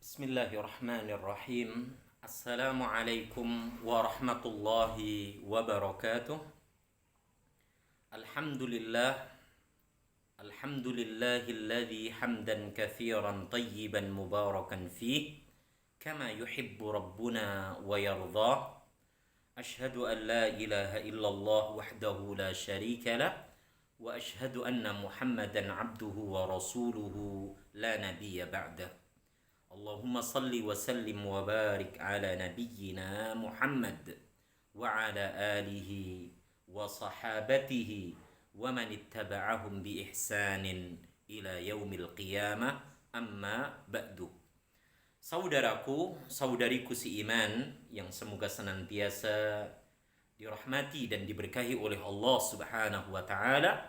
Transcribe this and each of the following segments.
Bismillahirrahmanirrahim. Assalamualaikum warahmatullahi wabarakatuh. Alhamdulillah. Alhamdulillahilladzi hamdan katsiran tayyiban mubarakan fih kama yuhibbu rabbuna wa yardah. Ashhadu an la ilaha illallah wahdahu la syarika lah wa ashhadu anna Muhammadan abduhu wa rasuluhu la nabiyya ba'dah. Allahumma salli wa sallim wa barik ala nabiyyina Muhammad wa ala alihi wa sahabatihi wa man ittaba'ahum bi ihsanin ila yaumil qiyamah, amma ba'du. Saudaraku, saudariku seiman yang semoga senantiasa dirahmati dan diberkahi oleh Allah Subhanahu wa taala.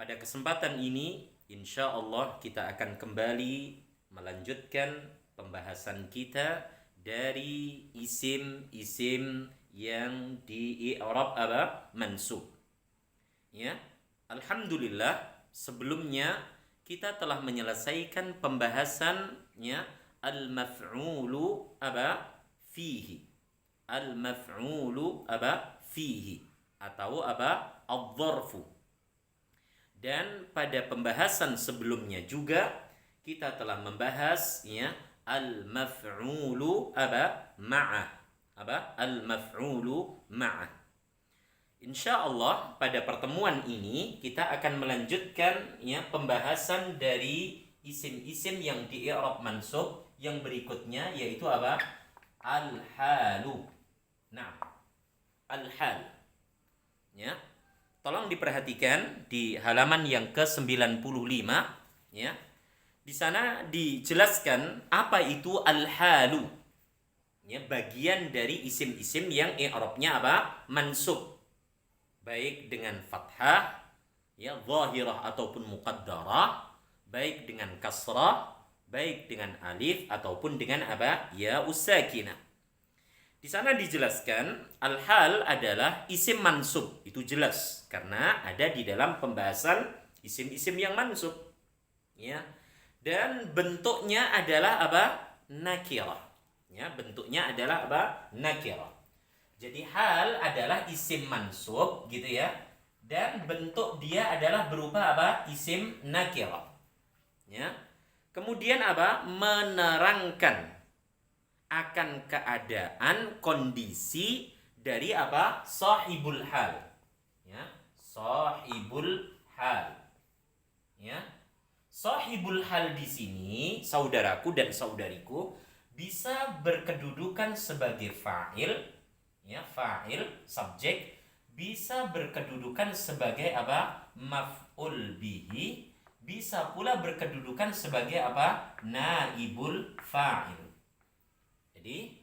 Pada kesempatan ini insyaallah kita akan kembali melanjutkan pembahasan kita dari isim-isim yang di i'rab mansub. Ya, alhamdulillah sebelumnya kita telah menyelesaikan pembahasannya al-maf'ulu fihi. Al-maf'ulu fihi atau adh-dharfu. Dan pada pembahasan sebelumnya juga kita telah membahas al-maf'ulu ma'ah. Al-maf'ulu ma'ah. Insyaallah pada pertemuan ini kita akan melanjutkan pembahasan dari isim-isim yang di i'rab mansub yang berikutnya, yaitu al-halu. Nah, al-hal. Ya. Tolong diperhatikan di halaman yang ke-95 ya. Di sana dijelaskan apa itu al-halu. Ya, bagian dari isim-isim yang i'rabnya mansub. Baik dengan fathah, ya, zahirah ataupun muqaddarah, baik dengan kasrah, baik dengan alif ataupun dengan ya sakinah. Di sana dijelaskan al-hal adalah isim mansub. Itu jelas karena ada di dalam pembahasan isim-isim yang mansub. Ya. Dan bentuknya adalah nakirah. Ya, bentuknya adalah nakirah. Jadi hal adalah isim mansub gitu ya. Dan bentuk dia adalah berupa isim nakirah. Ya. Kemudian menerangkan akan keadaan kondisi dari sahibul hal. Ya, sahibul hal. Ya. Sahibul hal di sini, saudaraku dan saudariku, bisa berkedudukan sebagai fa'il, ya, fa'il, subjek, bisa berkedudukan sebagai maf'ul bihi, bisa pula berkedudukan sebagai naibul fa'il. Jadi,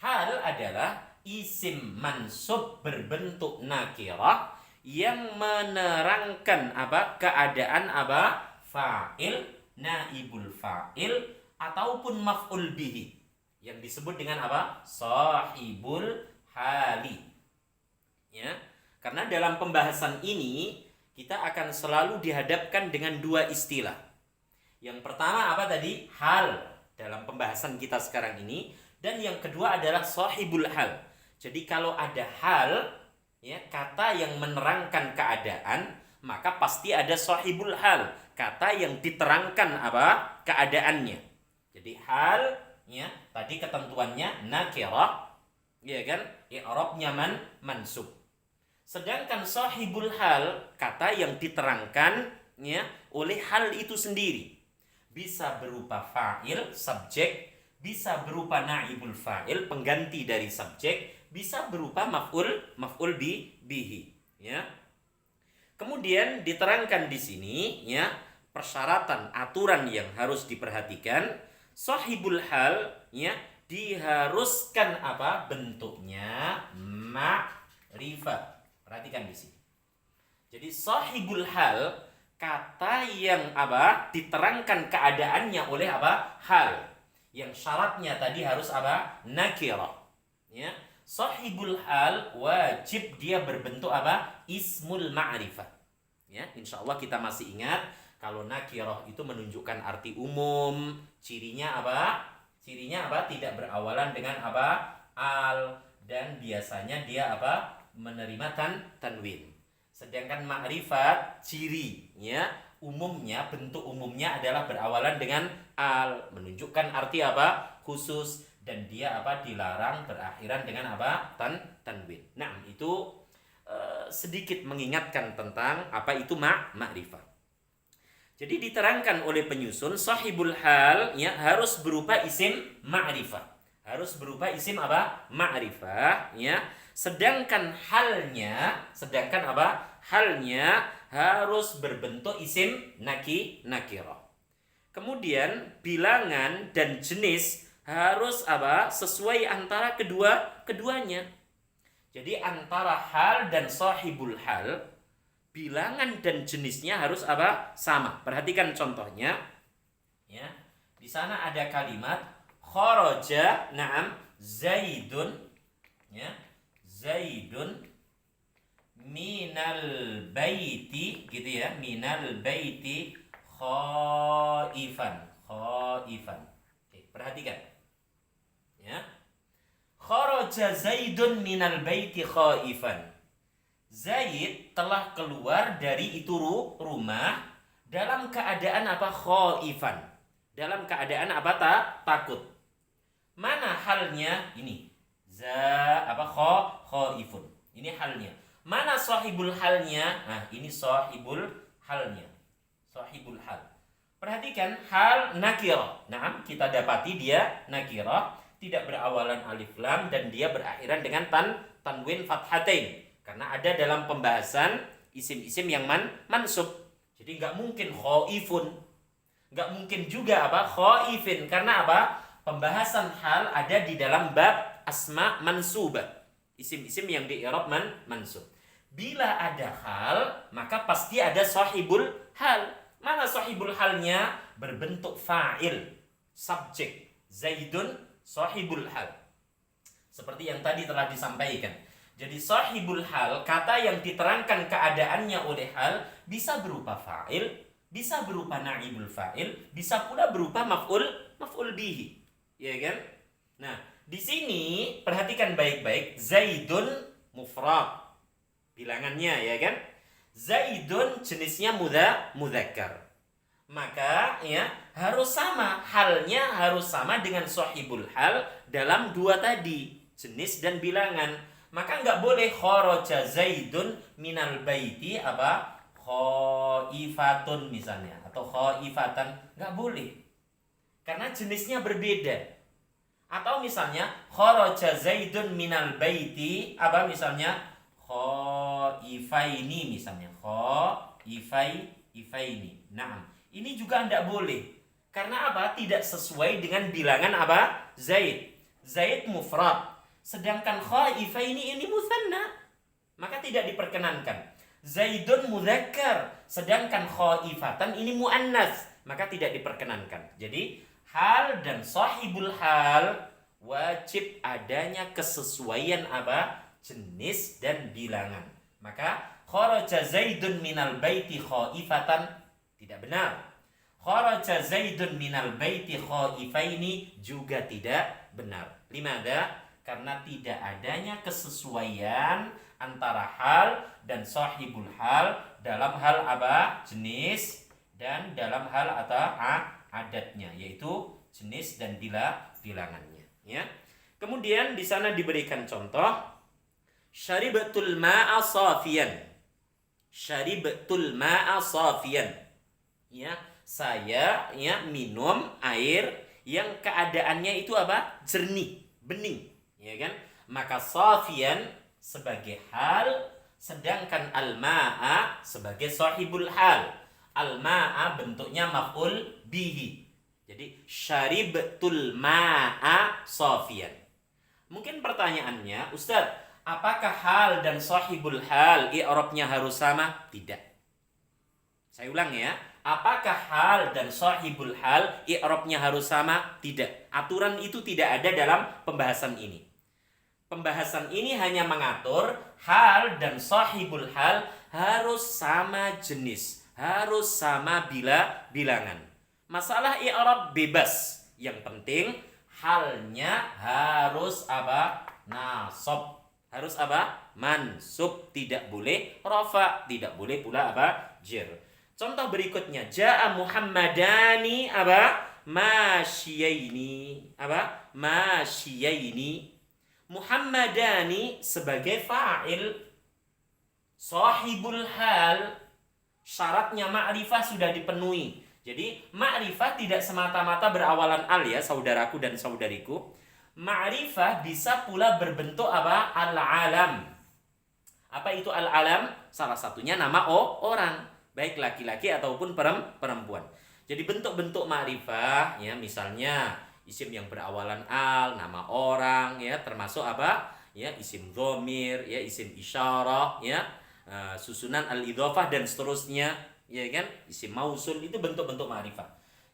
hal adalah isim mansub berbentuk nakirah yang menerangkan keadaan fa'il, naibul fa'il ataupun maf'ul bihi yang disebut dengan sahibul hali. Ya, karena dalam pembahasan ini kita akan selalu dihadapkan dengan dua istilah. Yang pertama tadi? Hal dalam pembahasan kita sekarang ini, dan yang kedua adalah sahibul hal. Jadi kalau ada hal, ya, kata yang menerangkan keadaan, maka pasti ada sahibul hal, kata yang diterangkan keadaannya. Jadi hal, ya, tadi ketentuannya nakirah, ya kan? I'rabnya mansub. Sedangkan sahibul hal, kata yang diterangkan ya oleh hal itu sendiri. Bisa berupa fa'il, subjek, bisa berupa naibul fa'il, pengganti dari subjek, bisa berupa maf'ul bihi, ya. Kemudian diterangkan di sini ya persyaratan aturan yang harus diperhatikan. Sahibul hal ya diharuskan bentuknya ma'rifah. Perhatikan di sini. Jadi sahibul hal kata yang diterangkan keadaannya oleh hal. Yang syaratnya tadi harus nakirah. Ya. Sahibul hal wajib dia berbentuk ismul ma'rifah. Ya, insyaallah kita masih ingat Kalau nakirah itu menunjukkan arti umum. Cirinya apa? Cirinya apa? Tidak berawalan dengan apa? Al. Dan biasanya dia apa? Menerima tanwin. Sedangkan ma'rifat cirinya umumnya, bentuk umumnya adalah berawalan dengan al, menunjukkan arti apa? Khusus, dan dia apa? Dilarang berakhiran dengan apa? Tanwin. Nah, itu sedikit mengingatkan tentang apa itu ma'rifat. Jadi diterangkan oleh penyusun sahibul hal ya harus berupa isim ma'rifah. Harus berupa isim apa? Ma'rifah ya. Sedangkan apa? Halnya harus berbentuk isim nakirah. Kemudian bilangan dan jenis harus apa? Sesuai antara keduanya. Jadi antara hal dan sahibul hal, bilangan dan jenisnya harus apa? Sama. Perhatikan contohnya. Ya. Di sana ada kalimat kharaja, na'am, Zaidun, ya. Zaidun minal baiti, gitu ya. Minal baiti khaifan. Oke, perhatikan. Ya. Kharaja Zaidun minal baiti khaifan. Zaid telah keluar dari itu rumah dalam keadaan apa? Khaifan. Dalam keadaan apa? Takut. Mana halnya? Ini. Khaifun. Ini halnya. Mana sahibul halnya? Nah, ini sahibul halnya. Sahibul hal. Perhatikan hal nakirah. Nah, kita dapati dia nakirah, tidak berawalan alif lam dan dia berakhiran dengan tanwin fathatain. Karena ada dalam pembahasan isim-isim yang mansub. Jadi nggak mungkin khaifun. Nggak mungkin juga apa? Khaifin. Karena apa? Pembahasan hal ada di dalam bab asma mansubah. Isim-isim yang di i'rab mansub. Bila ada hal, maka pasti ada sahibul hal. Mana sahibul halnya? Berbentuk fa'il, subjek. Zaidun sahibul hal. Seperti yang tadi telah disampaikan. Jadi sahibul hal, kata yang diterangkan keadaannya oleh hal, bisa berupa fa'il, bisa berupa na'ibul fa'il, bisa pula berupa maf'ul bihi. Ya kan? Nah, di sini perhatikan baik-baik, Zaidun mufrad. Bilangannya ya kan? Zaidun jenisnya mudzakkar. Maka ya harus sama, halnya harus sama dengan sahibul hal dalam dua tadi, jenis dan bilangan. Maka nggak boleh kharaja Zaidun minal baiti apa? Khaifatun misalnya atau khaifatan, nggak boleh. Karena jenisnya berbeda. Atau misalnya kharaja Zaidun minal baiti apa misalnya? Khaifaini misalnya. Khaifaini. Nah, ini juga tidak boleh. Karena apa? Tidak sesuai dengan bilangan apa? Zaid. Zaid mufrad. Sedangkan khaifaini ini mutsanna. Maka tidak diperkenankan. Zaidun mudzakkar. Sedangkan khaifatan ini muannas. Maka tidak diperkenankan. Jadi hal dan sahibul hal wajib adanya kesesuaian apa? Jenis dan bilangan. Maka kharaja Zaidun minal baiti khaifatan tidak benar. Kharaja Zaidun minal baiti khaifaini juga tidak benar. Limada? Karena tidak adanya kesesuaian antara hal dan sahibul hal dalam hal apa? Jenis dan dalam hal atau adatnya, yaitu jenis dan bilangannya. Ya. Kemudian di sana diberikan contoh syaribtul ma'a safiyan. Syaribtul ma'a safiyan. Ya, saya ya minum air yang keadaannya itu apa? Jernih, bening, ya kan? Maka safiyan sebagai hal, sedangkan al-ma'a sebagai sahibul hal. Al-ma'a bentuknya maf'ul bihi. Jadi syaribtul ma'a safiyan. Mungkin pertanyaannya, Ustaz, apakah hal dan sahibul hal i'rabnya harus sama? Tidak. Saya ulang ya. Apakah hal dan sahibul hal i'rabnya harus sama? Tidak. Aturan itu tidak ada dalam pembahasan ini. Pembahasan ini hanya mengatur hal dan sahibul hal harus sama jenis, harus sama bilangan. Masalah i'rab bebas. Yang penting halnya harus apa? Nasab. Harus apa? Mansub. Tidak boleh rafa, tidak boleh pula apa? Jer. Contoh berikutnya, ja'a Muhammadani apa? Masyiyaini. Apa? Masyiyaini. Muhammadani sebagai fa'il. Sahibul hal, syaratnya ma'rifah sudah dipenuhi. Jadi ma'rifah tidak semata-mata berawalan al ya, saudaraku dan saudariku. Ma'rifah bisa pula berbentuk apa? Al-alam. Apa itu al-alam? Salah satunya nama orang, baik laki-laki ataupun perempuan. Jadi bentuk-bentuk ma'rifah ya, misalnya isim yang berawalan al, nama orang ya, termasuk apa? Ya, isim dhamir, ya, isim isyarah ya, susunan al-idhafah dan seterusnya, ya kan? Isim mausul itu bentuk-bentuk ma'rifah.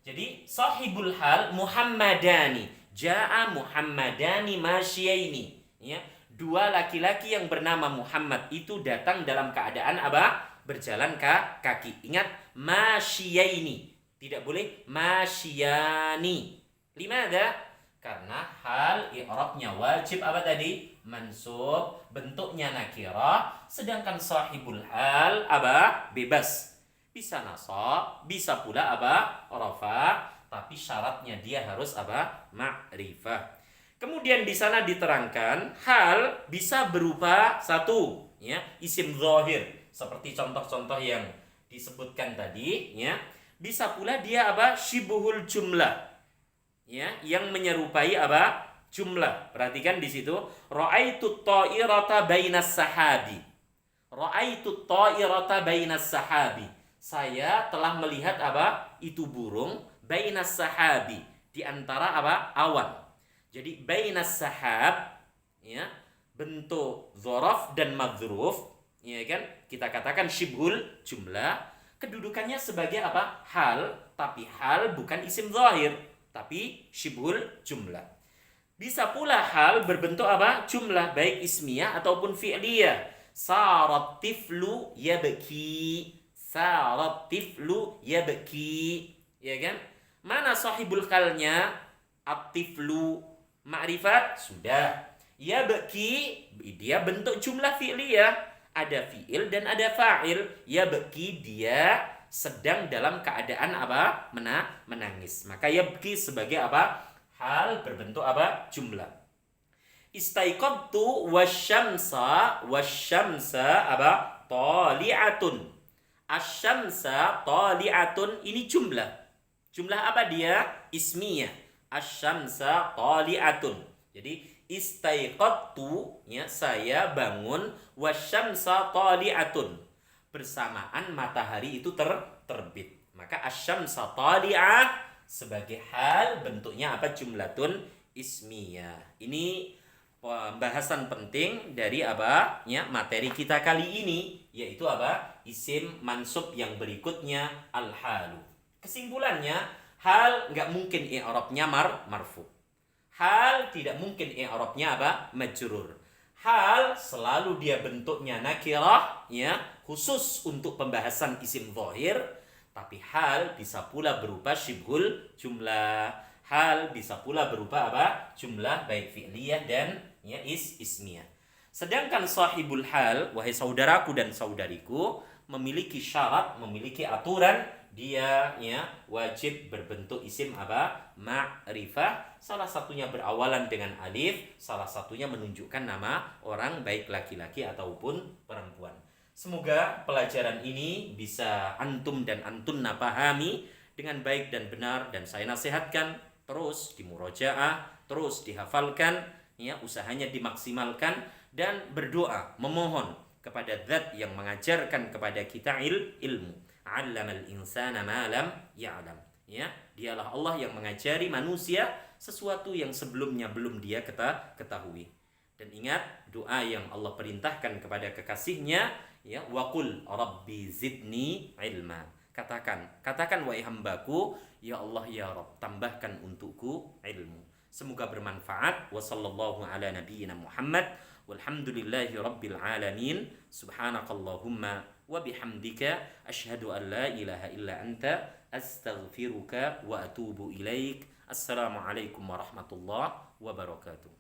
Jadi sahibul hal Muhammadani, ja'a Muhammadani masyiyaini, ya. Dua laki-laki yang bernama Muhammad itu datang dalam keadaan apa? Berjalan kaki. Ingat, masyiyaini. Tidak boleh masyiyani. Limada? Karena hal i'rabnya wajib apa tadi? Mansub, bentuknya nakirah, sedangkan sahibul hal apa? Bebas. Bisa nasab, bisa pula apa? Rafa, tapi syaratnya dia harus apa? Ma'rifah. Kemudian di sana diterangkan hal bisa berupa satu, ya, isim zahir, seperti contoh-contoh yang disebutkan tadi, ya. Bisa pula dia apa? Syibhul jumlah, ya, yang menyerupai apa? Jumlah. Perhatikan di situ, ra'aitu ta'irata bainas sahabi. Ra'aitu ta'irata bainas sahabi. Saya telah melihat apa? Itu burung bainas sahabi, di antara apa? Awan. Jadi bainas sahab, ya, bentuk dzaraf dan madzruf, ya kan? Kita katakan syibhul jumlah, kedudukannya sebagai apa? Hal, tapi hal bukan isim zahir, tapi syibhul jumlah. Bisa pula hal berbentuk apa? Jumlah, baik ismiyah ataupun fi'liyah. Sarat tiflu yabki. Sarat tiflu yabki. Ya kan? Mana sahibul halnya? At-tiflu. Ma'rifat sudah. Yabki, dia bentuk jumlah fi'liyah. Ada fi'il dan ada fa'il. Yabki, dia sedang dalam keadaan apa? Menangis. Maka yabki sebagai apa? Hal berbentuk apa? Jumlah. Istaiqadtu wasyamsa apa? Tali'atun. Asyamsa tali'atun, ini jumlah. Jumlah apa dia? Ismiyah. Asyamsa tali'atun. Jadi istaiqadtu, ya, saya bangun, wasyamsa tali'atun, bersamaan matahari itu terbit. Maka asyamsa tali'ah sebagai hal bentuknya apa? Jumlatun ismiyah. Ini pembahasan penting dari apa? Ya, materi kita kali ini, yaitu apa? Isim mansub yang berikutnya al-halu. Kesimpulannya, hal nggak mungkin i'rabnya marfu. Hal tidak mungkin i'rabnya apa? Majrur. Hal selalu dia bentuknya nakirah, ya, khusus untuk pembahasan isim zahir. Tapi hal bisa pula berupa syibhul jumlah. Hal bisa pula berupa apa? Jumlah baik fi'liyah dan ya ismiyah. Sedangkan sahibul hal, wahai saudaraku dan saudariku, memiliki syarat, memiliki aturan. Dia ya wajib berbentuk isim apa? Ma'rifah. Salah satunya berawalan dengan alif, salah satunya menunjukkan nama orang baik laki-laki ataupun perempuan. Semoga pelajaran ini bisa antum dan antunna pahami dengan baik dan benar, dan saya nasihatkan terus dimurojaah, terus dihafalkan, ya, usahanya dimaksimalkan, dan berdoa memohon kepada Zat yang mengajarkan kepada kita ilmu. 'Allamal insana ma lam ya'lam. Ya, dialah Allah yang mengajari manusia sesuatu yang sebelumnya belum dia ketahui. Dan ingat doa yang Allah perintahkan kepada kekasihnya, ya, waqul rabbi zidni ilma. Katakan wahai hambaku, ya Allah ya Rabb, tambahkan untukku ilmu. Semoga bermanfaat. Wa sallallahu ala nabiyyina Muhammad walhamdulillahi rabbil alamin. Subhanakallahumma wa bihamdika asyhadu an la ilaha illa anta astaghfiruka wa atubu ilaik. Assalamualaikum warahmatullahi wabarakatuh.